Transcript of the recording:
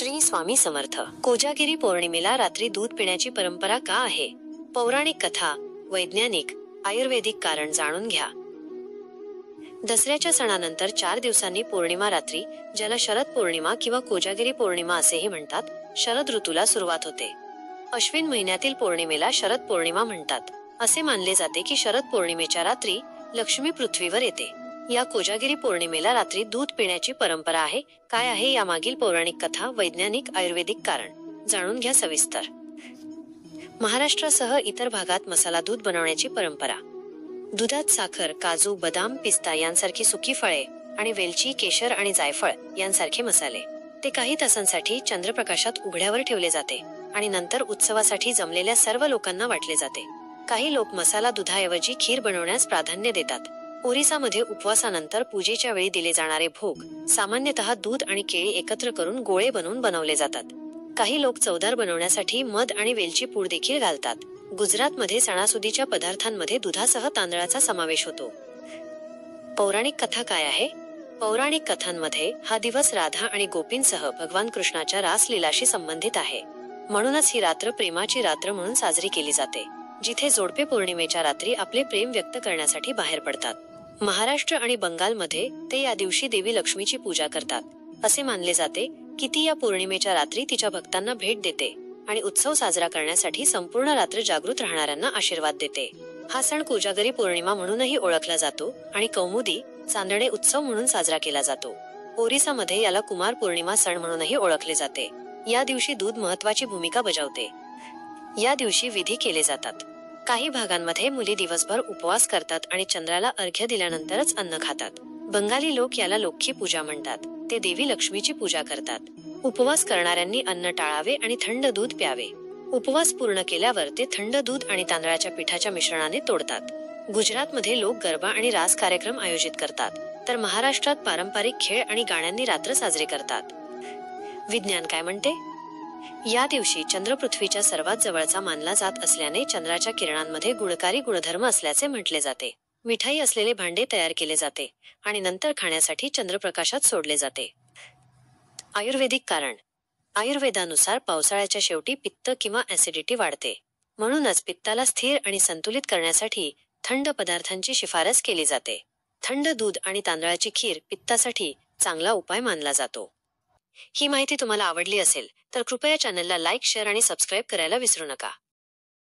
श्री स्वामी समर्थ। कोजागिरी पौर्णिमेला रात्री दूध पिण्याची परंपरा का आहे? पौराणिक कथा, वैज्ञानिक, आयुर्वेदिक कारण जाणून घ्या। दसऱ्याच्या सणानंतर 4 दिवसांनी पौर्णिमा रात्री, ज्याला शरद पौर्णिमा किंवा कोजागिरी पौर्णिमा असेही म्हणतात, शरद ऋतूला सुरुवात होते। अश्विन महिन्यातील पौर्णिमेला शरद पौर्णिमा म्हणतात। असे मानले जाते की शरद पौर्णिमेच्या रात्री लक्ष्मी पृथ्वीवर येते। या कोजागिरी पौर्णिमेला रात्री दूध पिण्याची परंपरा आहे। काय आहे यामागील पौराणिक कथा, वैज्ञानिक, आयुर्वेदिक कारण जाणून घ्या सविस्तर। महाराष्ट्रासह इतर भागात मसाला दूध बनवण्याची परंपरा। दुधात साखर, काजू, बदाम, पिस्ता यांसारखी सुकी फळे आणि वेलची, केशर आणि जायफळ यांसारखे मसाले ते काही तासांसाठी चंद्रप्रकाशात उघड्यावर ठेवले जाते आणि नंतर उत्सवासाठी जमलेल्या सर्व लोकांना वाटले जाते। काही लोक मसाला दुधाऐवजी खीर बनवण्यास प्राधान्य देतात। ओरिसामध्ये उपवासानंतर पूजेच्या वेळी दिले जाणारे भोग सामान्यतः दूध आणि केळी एकत्र करून गोळे बनवून बनवले जातात। काही लोक चवदार बनवण्यासाठी मध आणि वेलची पूड देखील घालतात। गुजरातमध्ये सणासुदीच्या पदार्थांमध्ये दुधासह तांदळाचा समावेश होतो। पौराणिक कथा काय आहे? पौराणिक कथांमध्ये हा दिवस राधा आणि गोपींसह भगवान कृष्णाच्या रासलीलाशी संबंधित आहे। म्हणूनच ही रात्र प्रेमाची रात्र म्हणून साजरी केली जाते, जिथे जोडपे पौर्णिमेच्या रात्री आपले प्रेम व्यक्त करण्यासाठी बाहेर पडतात। महाराष्ट्र आणि बंगालमध्ये ते या दिवशी देवी लक्ष्मीची पूजा करतात। असे मानले जाते की ती या पौर्णिमेच्या रात्री तिच्या भक्तांना भेट देते आणि उत्सव साजरा करण्यासाठी संपूर्ण रात्र जागृत राहणाऱ्यांना आशीर्वाद देते। हा सण कोजागरी पौर्णिमा म्हणूनही ओळखला जातो आणि कौमुदी, चांदणे उत्सव म्हणून साजरा केला जातो। ओरिसामध्ये याला कुमार पौर्णिमा सण म्हणूनही ओळखले जाते। या दिवशी दूध महत्त्वाची भूमिका बजावते। या दिवशी विधी केले जातात। काही भागांमध्ये मुली दिवसभर उपवास करतात आणि चंद्राला अर्घ्य दिल्यानंतरच अन्न खातात। बंगाली लोक याला लोक्खी पूजा म्हणतात। ते देवी लक्ष्मीची पूजा करतात। उपवास करणाऱ्यांनी अन्न टाळावे आणि थंड दूध प्यावे। उपवास पूर्ण केल्यावर ते थंड दूध आणि तांदळाच्या पिठाच्या मिश्रणाने तोडतात। गुजरातमध्ये लोक गरबा आणि रास कार्यक्रम आयोजित करतात, तर महाराष्ट्रात पारंपरिक खेळ आणि गाण्यांनी रात्र साजरे करतात। विज्ञान काय म्हणते? या दिवशी चंद्र पृथ्वीच्या सर्वात जवळचा मानला जात असल्याने चंद्राच्या किरणांमध्ये गुणकारी गुणधर्म असल्याचे म्हटले जाते। मिठाई असलेले भांडे तयार केले जाते आणि नंतर खाण्यासाठी चंद्रप्रकाशात सोडले जाते। आयुर्वेदिक कारण। आयुर्वेदानुसार पावसाळ्याच्या शेवटी पित्त किंवा ऍसिडिटी वाढते। म्हणूनच पित्ताला स्थिर आणि संतुलित करण्यासाठी थंड पदार्थांची शिफारस केली जाते। थंड दूध आणि तांदळाची खीर पित्तासाठी चांगला उपाय मानला जातो। ही माहिती तुम्हाला आवडली असेल तर कृपया चॅनलला लाईक, शेअर आणि सबस्क्राईब करायला विसरू नका।